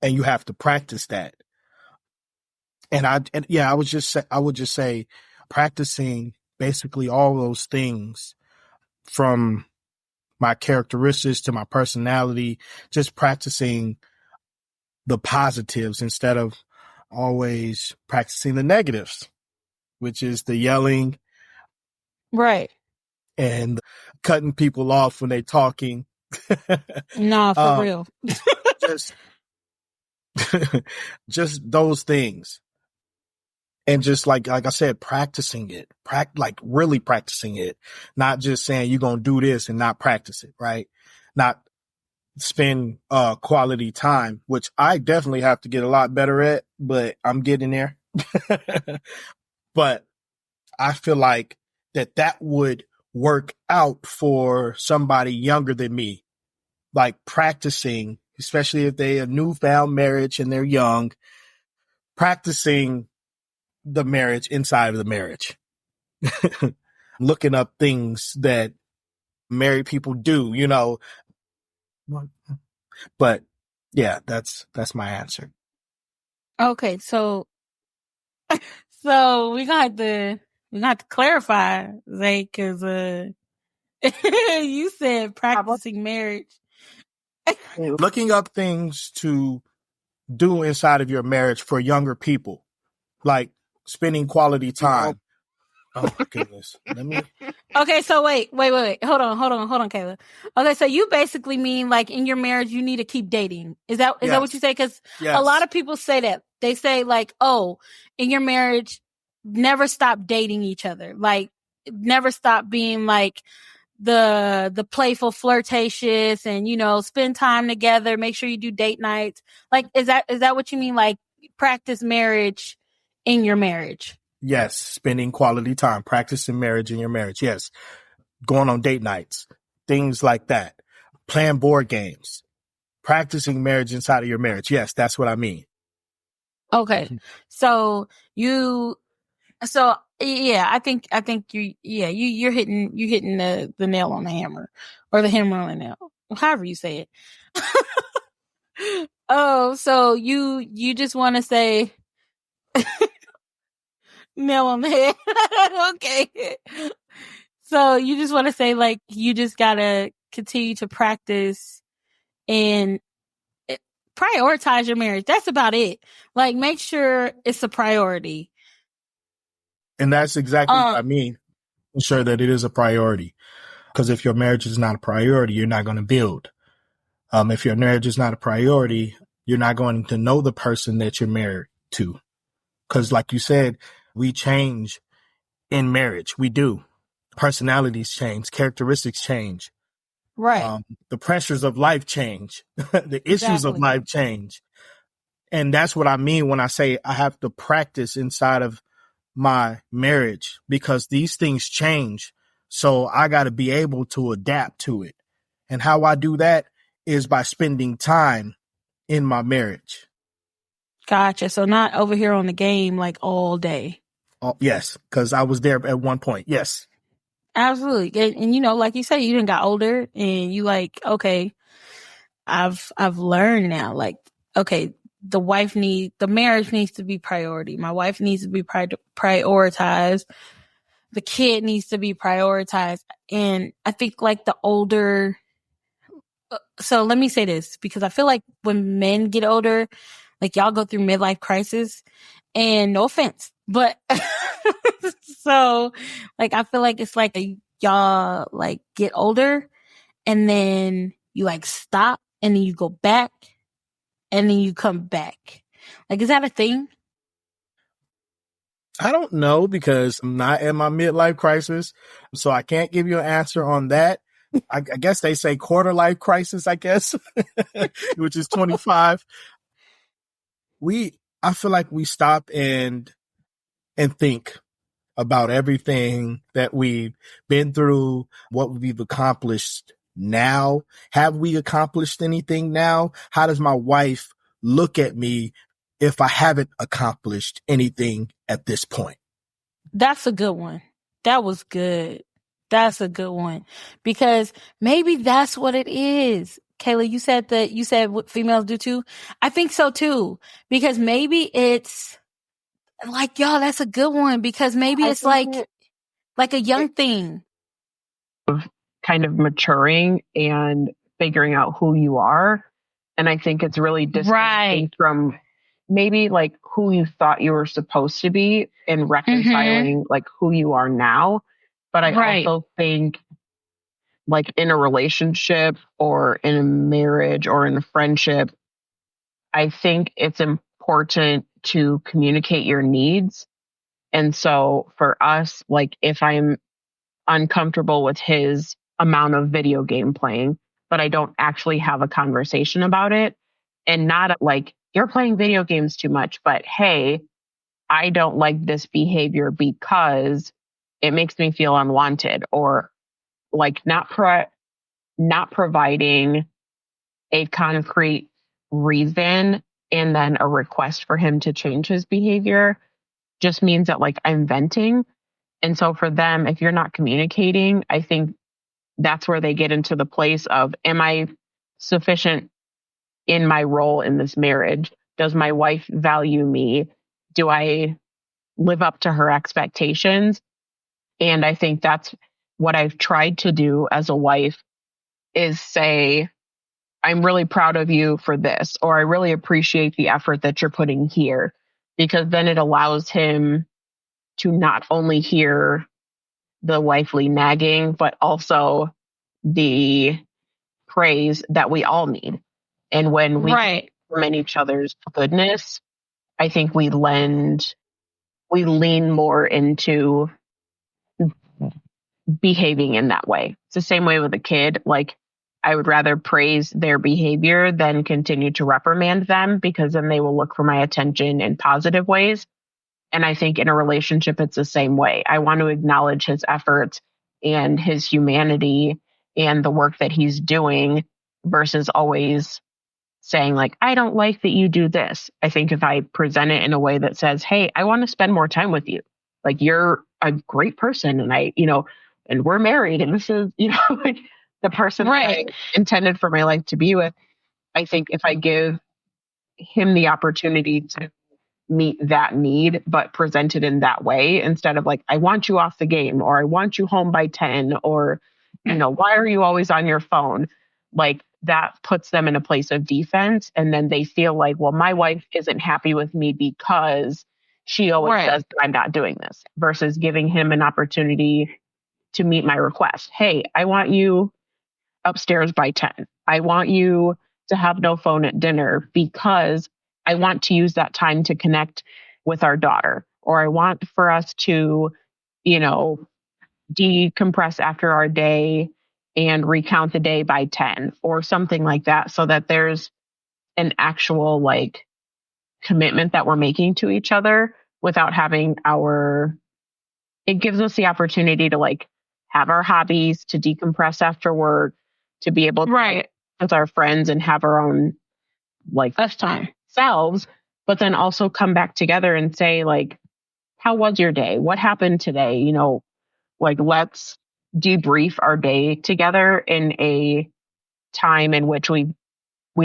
And you have to practice that. I would just say practicing basically all those things, from my characteristics to my personality, just practicing the positives instead of always practicing the negatives, which is the yelling. Right. And cutting people off when they're talking. Nah, for real. just those things. And just like I said, practicing it, really practicing it, not just saying you're going to do this and not practice it, right? Not spend quality time, which I definitely have to get a lot better at, but I'm getting there. But I feel like that would work out for somebody younger than me, like practicing, especially if they a newfound marriage and they're young, practicing the marriage inside of the marriage, looking up things that married people do, you know. But yeah, that's my answer. Okay, so we got to clarify, Zay, because you said practicing marriage. Looking up things to do inside of your marriage for younger people, like spending quality time. Oh my goodness. Okay, so wait. Hold on, Kayla. Okay, so you basically mean like in your marriage you need to keep dating. Is that what you say? Because a lot of people say that. They say like, oh, in your marriage, never stop dating each other. Like, never stop being like the playful, flirtatious, and spend time together. Make sure you do date nights. Like, is that what you mean? Like, practice marriage in your marriage? Yes, spending quality time, practicing marriage in your marriage. Yes, going on date nights, things like that. Playing board games, practicing marriage inside of your marriage. Yes, that's what I mean. Okay, so yeah, I think you're hitting the nail on the hammer, or the hammer on the nail, however you say it. Oh, so you just want to say nail on the head. Okay. So you just want to say like you just gotta continue to practice and prioritize your marriage. That's about it. Like, make sure it's a priority. And that's exactly what I mean. Ensure that it is a priority. Because if your marriage is not a priority, you're not going to build. If your marriage is not a priority, you're not going to know the person that you're married to. Because like you said, we change in marriage. We do. Personalities change. Characteristics change. Right. The pressures of life change. The issues of life change. And that's what I mean when I say I have to practice inside of my marriage, because these things change. So I got to be able to adapt to it. And how I do that is by spending time in my marriage. Gotcha. So not over here on the game like all day. Oh, yes, because I was there at one point. Yes. Absolutely. And like you said, you done got older and you like, okay, I've learned now, like, okay, the marriage needs to be priority. My wife needs to be prioritized. The kid needs to be prioritized. And I think like the older, so let me say this, because I feel like when men get older, like y'all go through midlife crisis, and no offense, but so like, I feel like it's like y'all like get older and then you like stop and then you go back and then you come back. Like, is that a thing? I don't know, because I'm not in my midlife crisis. So I can't give you an answer on that. I guess they say quarter life crisis, I guess, which is 25. I feel like we stop and think, about everything that we've been through, what we've accomplished now. Have we accomplished anything now? How does my wife look at me if I haven't accomplished anything at this point? That's a good one. That was good. That's a good one, because maybe that's what it is. Kayla, you said what females do too. I think so too, because maybe it's like, y'all, that's a good one, because maybe it's like a young thing. Kind of maturing and figuring out who you are. And I think it's really distinct from maybe like who you thought you were supposed to be and reconciling like who you are now. But I also think like in a relationship or in a marriage or in a friendship, I think it's important to communicate your needs. And so for us, like if I'm uncomfortable with his amount of video game playing, but I don't actually have a conversation about it, and not like you're playing video games too much, but hey, I don't like this behavior because it makes me feel unwanted, or like not providing a concrete reason and then a request for him to change his behavior just means that like I'm venting. And so for them, if you're not communicating, I think that's where they get into the place of, am I sufficient in my role in this marriage? Does my wife value me? Do I live up to her expectations? And I think that's what I've tried to do as a wife, is say, I'm really proud of you for this, or I really appreciate the effort that you're putting here, because then it allows him to not only hear the wifely nagging, but also the praise that we all need. And when we compliment each other's goodness, I think we lean more into behaving in that way. It's the same way with a kid. Like, I would rather praise their behavior than continue to reprimand them, because then they will look for my attention in positive ways. And I think in a relationship, it's the same way. I want to acknowledge his efforts and his humanity and the work that he's doing, versus always saying like, I don't like that you do this. I think if I present it in a way that says, hey, I want to spend more time with you. Like, you're a great person, and and we're married, and this is, like the person that I intended for my life to be with. I think if I give him the opportunity to meet that need, but present it in that way, instead of like, I want you off the game, or I want you home by 10, or, why are you always on your phone? Like, that puts them in a place of defense. And then they feel like, well, my wife isn't happy with me because she always says I'm not doing this, versus giving him an opportunity to meet my request. Hey, I want you upstairs by 10. I want you to have no phone at dinner because I want to use that time to connect with our daughter. Or I want for us to, decompress after our day and recount the day by 10 or something like that, so that there's an actual like commitment that we're making to each other without having it gives us the opportunity to like have our hobbies, to decompress after work, to be able to like, with our friends and have our own like us time selves, but then also come back together and say like, how was your day? What happened today? Like, let's debrief our day together in a time in which we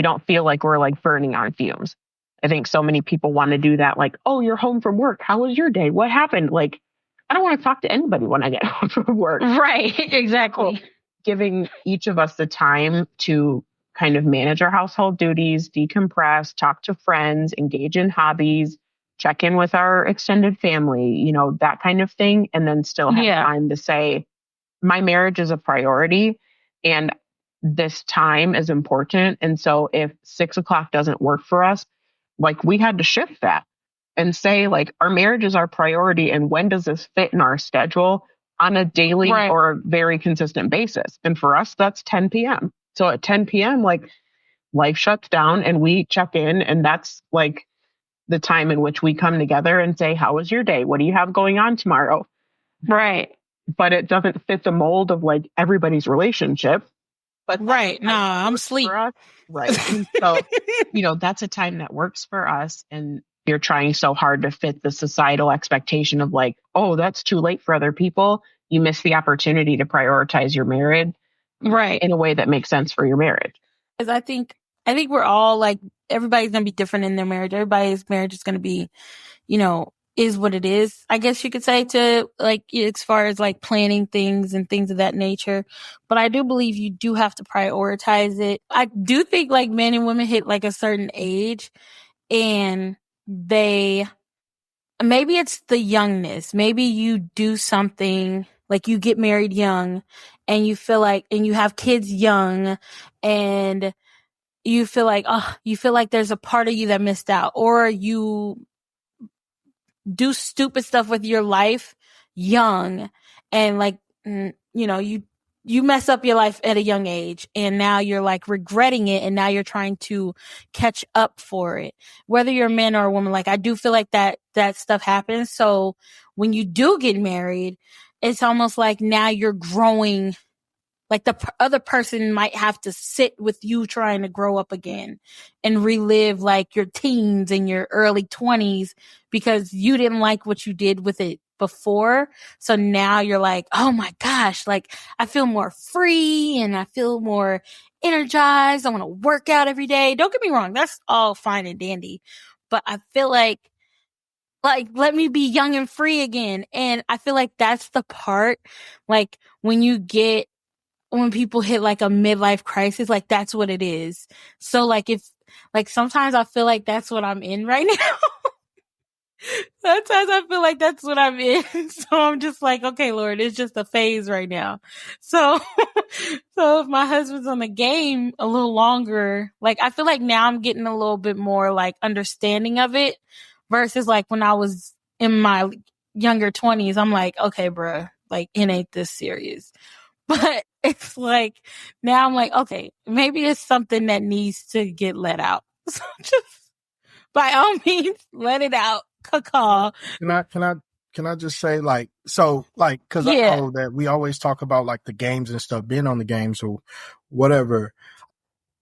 don't feel like we're like burning on fumes. I think so many people want to do that. Like, oh, you're home from work. How was your day? What happened? Like, I don't want to talk to anybody when I get home from work. Right. Exactly. So, giving each of us the time to kind of manage our household duties, decompress, talk to friends, engage in hobbies, check in with our extended family, that kind of thing. And then still have time to say, my marriage is a priority and this time is important. And so if 6:00 doesn't work for us, like, we had to shift that and say like, our marriage is our priority. And when does this fit in our schedule on a daily or very consistent basis? And for us, that's 10 p.m. So at 10 p.m., like, life shuts down and we check in. And that's like the time in which we come together and say, how was your day? What do you have going on tomorrow? Right. but it doesn't fit the mold of like everybody's relationship. But right. Nah, I'm asleep. Right. And so, that's a time that works for us. And you're trying so hard to fit the societal expectation of like, oh, that's too late for other people. You miss the opportunity to prioritize your marriage right in a way that makes sense for your marriage. Because I think we're all like, everybody's gonna be different in their marriage. Everybody's marriage is gonna be, is what it is, I guess you could say, to like, as far as like planning things and things of that nature. But I do believe you do have to prioritize it. I do think like men and women hit like a certain age and maybe it's the youngness. Maybe you do something like you get married young and you feel like, and you have kids young and you feel like there's a part of you that missed out, or you do stupid stuff with your life young and like, you mess up your life at a young age and now you're like regretting it and now you're trying to catch up for it. Whether you're a man or a woman, like I do feel like that stuff happens. So when you do get married, it's almost like now you're growing. Like the other person might have to sit with you trying to grow up again and relive like your teens and your early 20s because you didn't like what you did with it before. So now you're like, oh my gosh, like I feel more free and I feel more energized. I want to work out every day. Don't get me wrong. That's all fine and dandy. But I feel like let me be young and free again. And I feel like that's the part, like when people hit like a midlife crisis, like that's what it is. So like sometimes I feel like that's what I'm in right now. Sometimes I feel like that's what I'm in. So I'm just like, okay, Lord, it's just a phase right now. So, so if my husband's on the game a little longer, like I feel like now I'm getting a little bit more like understanding of it versus like when I was in my younger 20s, I'm like, okay, bruh, like it ain't this serious. But it's like, now I'm like, okay, maybe it's something that needs to get let out. So just by all means, let it out. Caw. Can I just say like, so like, cause I know that we always talk about like the games and stuff, being on the games or whatever.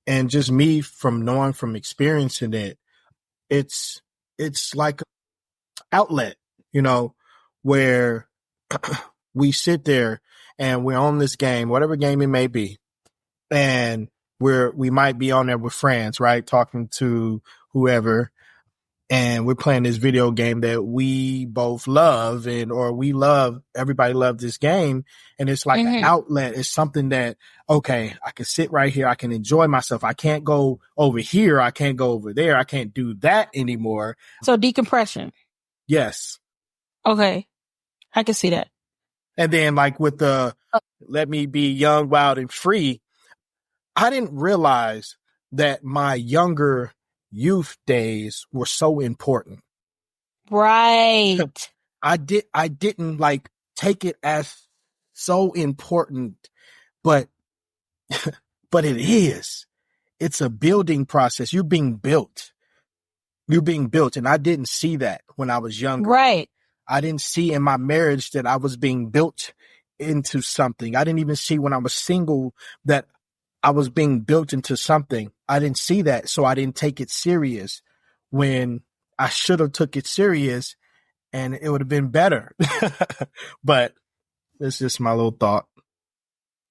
And just me from experiencing it, it's like outlet, where we sit there and we're on this game, whatever game it may be. And we might be on there with friends, right? Talking to whoever. And we're playing this video game that we both love everybody loves this game. And it's like an outlet. It's something that, okay, I can sit right here. I can enjoy myself. I can't go over here. I can't go over there. I can't do that anymore. So decompression. Yes. Okay. I can see that. And then like with the, let me be young, wild and free. I didn't realize that my younger youth days were so important. Right. I didn't like take it as so important, but it is. It's a building process. You're being built. And I didn't see that when I was younger. Right. I didn't see in my marriage that I was being built into something. I didn't even see when I was single that I was being built into something. I didn't see that. So I didn't take it serious when I should have took it serious and it would have been better. But it's just my little thought.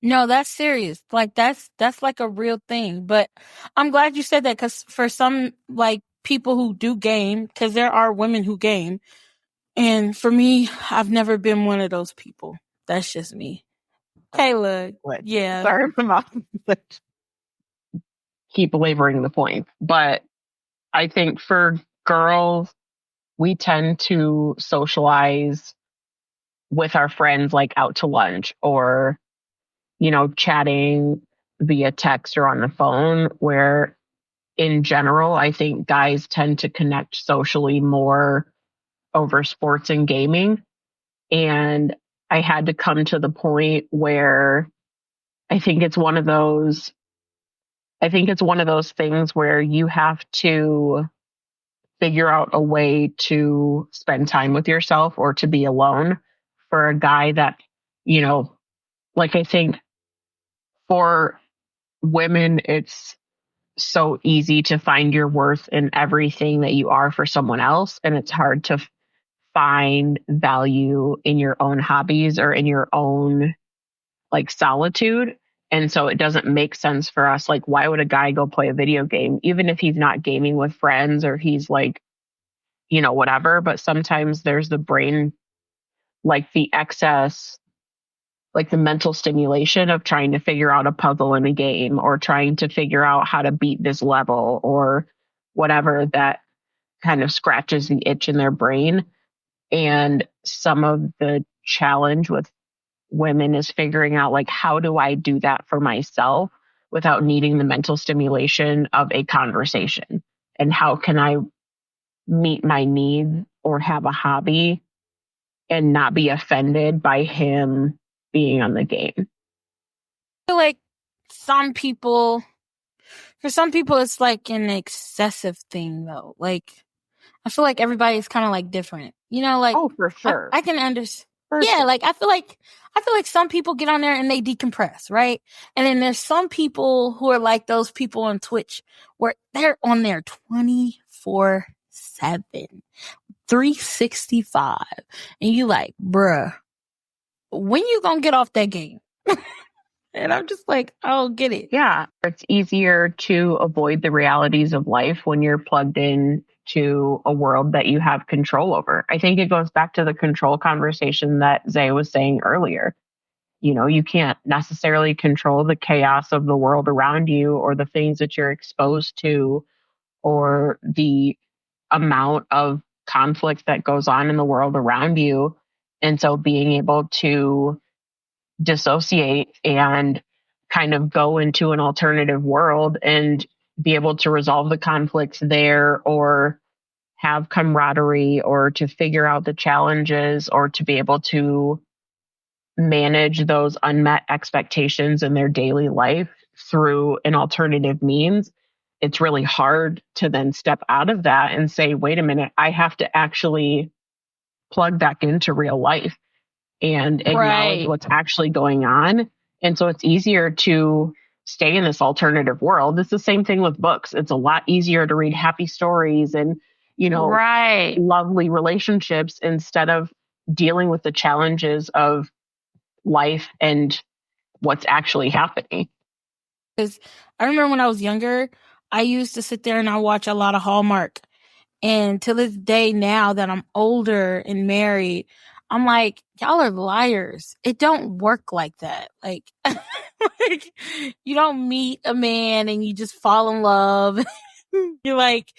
No, that's serious. Like that's like a real thing. But I'm glad you said that because for some like people who do game, because there are women who game. And for me, I've never been one of those people. That's just me. Kayla, yeah. Sorry, I'm keep belaboring the point. But I think for girls, we tend to socialize with our friends like out to lunch or, chatting via text or on the phone, where in general, I think guys tend to connect socially more over sports and gaming. And I had to come to the point where I think it's one of those things where you have to figure out a way to spend time with yourself or to be alone for a guy that, you know, like I think for women, it's so easy to find your worth in everything that you are for someone else. And it's hard to find value in your own hobbies or in your own like solitude. And so it doesn't make sense for us. Like, why would a guy go play a video game, even if he's not gaming with friends or he's like, you know, whatever. But sometimes there's the brain, like the excess, like the mental stimulation of trying to figure out a puzzle in a game or trying to figure out how to beat this level or whatever that kind of scratches the itch in their brain. And some of the challenge with women is figuring out, like, how do I do that for myself without needing the mental stimulation of a conversation? And how can I meet my needs or have a hobby and not be offended by him being on the game? I feel like for some people, it's like an excessive thing though. Like, I feel like everybody's kind of like different, you know, like, Oh, for sure. I can understand. For Yeah. sure. Like, I feel like some people get on there and they decompress, right? And then there's some people who are like those people on Twitch where they're on there 24/7, 365. And you like, bruh, when you gonna get off that game? And I'm just like, I don't get it. Yeah. It's easier to avoid the realities of life when you're plugged in to a world that you have control over. I think it goes back to the control conversation that Zay was saying earlier. You know, you can't necessarily control the chaos of the world around you or the things that you're exposed to or the amount of conflict that goes on in the world around you. And so being able to dissociate and kind of go into an alternative world and be able to resolve the conflicts there or have camaraderie or to figure out the challenges or to be able to manage those unmet expectations in their daily life through an alternative means. It's really hard to then step out of that and say, wait a minute, I have to actually plug back into real life and acknowledge what's actually going on. And so it's easier to stay in this alternative world. It's the same thing with books. It's a lot easier to read happy stories and, you know, lovely relationships instead of dealing with the challenges of life and what's actually happening. Because I remember when I was younger, I used to sit there and I watch a lot of Hallmark. And to this day now that I'm older and married, I'm like, y'all are liars. It don't work like that. Like, like you don't meet a man and you just fall in love. You're like,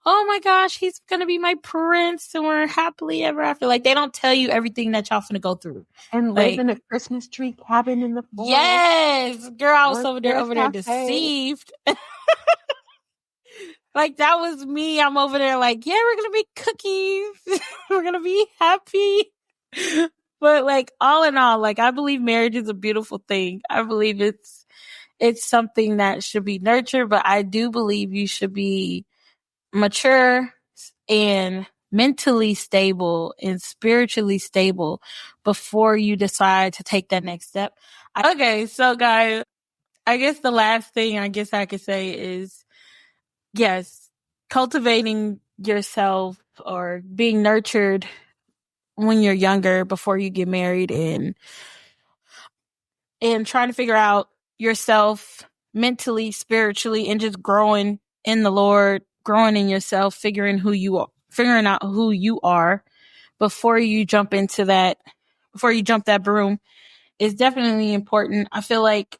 oh my gosh, he's going to be my prince and we're happily ever after. Like, they don't tell you everything that y'all finna go through. And live in a Christmas tree cabin in the forest. Yes. Girl, I was over there deceived. Like, that was me. I'm over there like, yeah, we're going to make cookies. We're going to be happy. But like, all in all, like, I believe marriage is a beautiful thing. I believe it's something that should be nurtured, but I do believe you should be mature and mentally stable and spiritually stable before you decide to take that next step. Okay, so guys, I guess the last thing I guess I could say is, yes, cultivating yourself or being nurtured when you're younger before you get married and trying to figure out yourself mentally, spiritually, and just growing in the Lord, growing in yourself, figuring out who you are before you jump that broom is definitely important. I feel like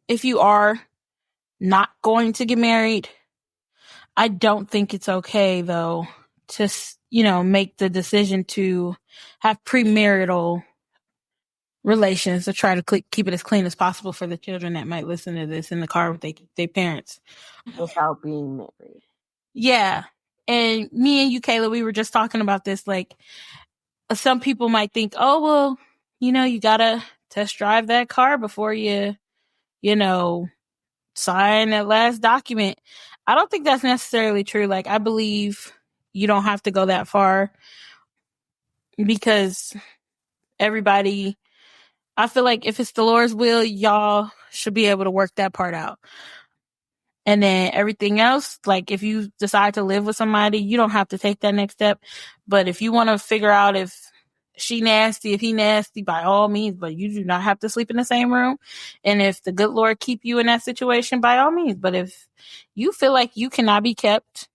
if you are not going to get married, I don't think it's okay though to, make the decision to have premarital relations to try to keep it as clean as possible for the children that might listen to this in the car with their parents. Without being married. Yeah. And me and you, Kayla, we were just talking about this. Like, some people might think, oh, well, you gotta test drive that car before you sign that last document. I don't think that's necessarily true. Like, I believe you don't have to go that far. because everybody, I feel like if it's the Lord's will, y'all should be able to work that part out. And then everything else, like if you decide to live with somebody, you don't have to take that next step. But if you want to figure out if she nasty, if he nasty, by all means, but you do not have to sleep in the same room. And if the good Lord keep you in that situation, by all means. But if you feel like you cannot be kept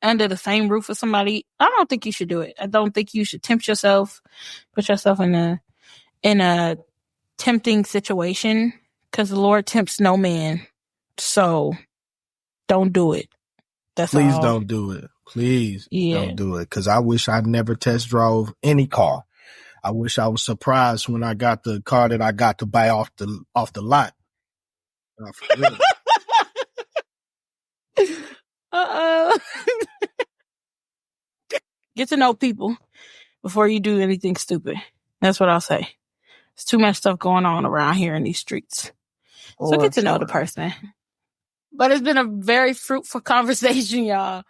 under the same roof with somebody, I don't think you should do it. I don't think you should tempt yourself, put yourself in a tempting situation, because the Lord tempts no man. So don't do it. That's Please all. don't do it. Please don't do it. Because I wish I never test drove any car. I wish I was surprised when I got the car that I got to buy off the lot. Oh, for real. Get to know people before you do anything stupid. That's what I'll say. There's too much stuff going on around here in these streets. So get to know the person. But it's been a very fruitful conversation, y'all.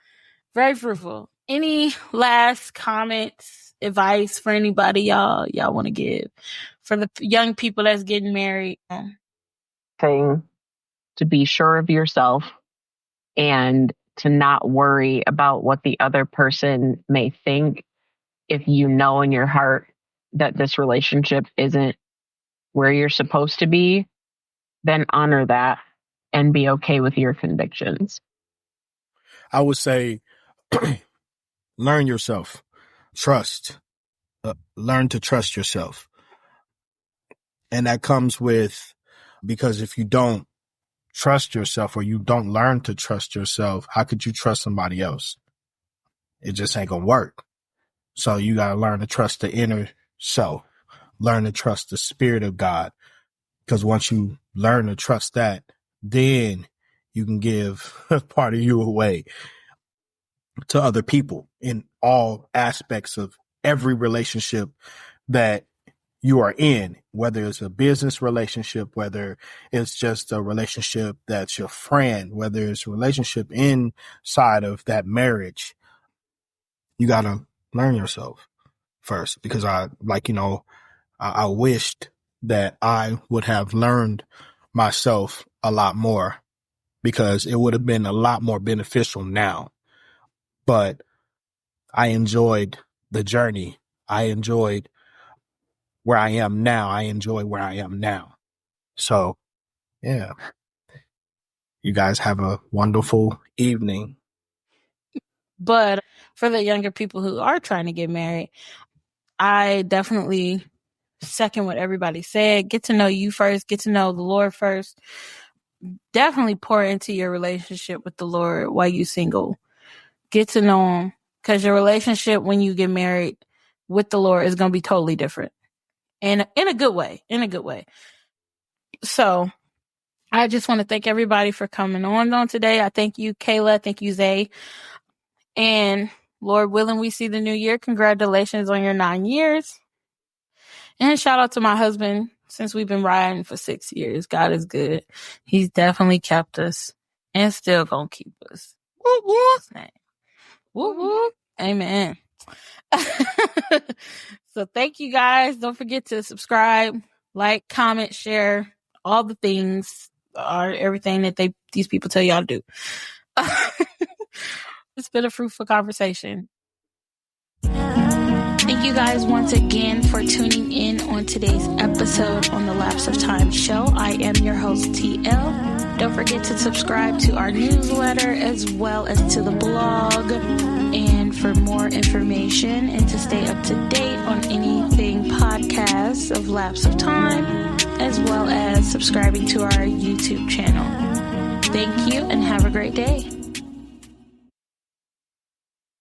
Very fruitful. Any last comments, advice for anybody y'all want to give for the young people that's getting married? Thing to be sure of yourself and to not worry about what the other person may think. If you know in your heart that this relationship isn't where you're supposed to be, then honor that and be okay with your convictions. I would say learn yourself. Trust. Learn to trust yourself. And that comes with, because if you don't trust yourself or you don't learn to trust yourself, how could you trust somebody else? It just ain't going to work. So you got to learn to trust the inner self, learn to trust the Spirit of God. Because once you learn to trust that, then you can give part of you away to other people in all aspects of every relationship that you are in, whether it's a business relationship, whether it's just a relationship that's your friend, whether it's a relationship inside of that marriage. You got to learn yourself first, because I wished that I would have learned myself a lot more, because it would have been a lot more beneficial now. But I enjoyed the journey. I enjoyed where I am now. I enjoy where I am now. So, yeah. You guys have a wonderful evening. But for the younger people who are trying to get married, I definitely second what everybody said. Get to know you first. Get to know the Lord first. Definitely pour into your relationship with the Lord while you're single. Get to know him, because your relationship when you get married with the Lord is going to be totally different. And in a good way. So I just want to thank everybody for coming on today. I thank you, Kayla. Thank you, Zay. And Lord willing, we see the new year. Congratulations on your 9 years. And shout out to my husband, since we've been riding for 6 years. God is good. He's definitely kept us and still gonna keep us. Woo woo. Woo woo. Amen. So thank you guys. Don't forget to subscribe, like, comment, share, all the things, or everything that these people tell y'all to do. It's been a fruitful conversation. Thank you guys once again for tuning in on today's episode on the Lapse of Time show. I am your host, TL. Don't forget to subscribe to our newsletter as well as to the blog. And for more information and to stay up to date on anything podcasts of Lapse of Time, as well as subscribing to our YouTube channel. Thank you and have a great day.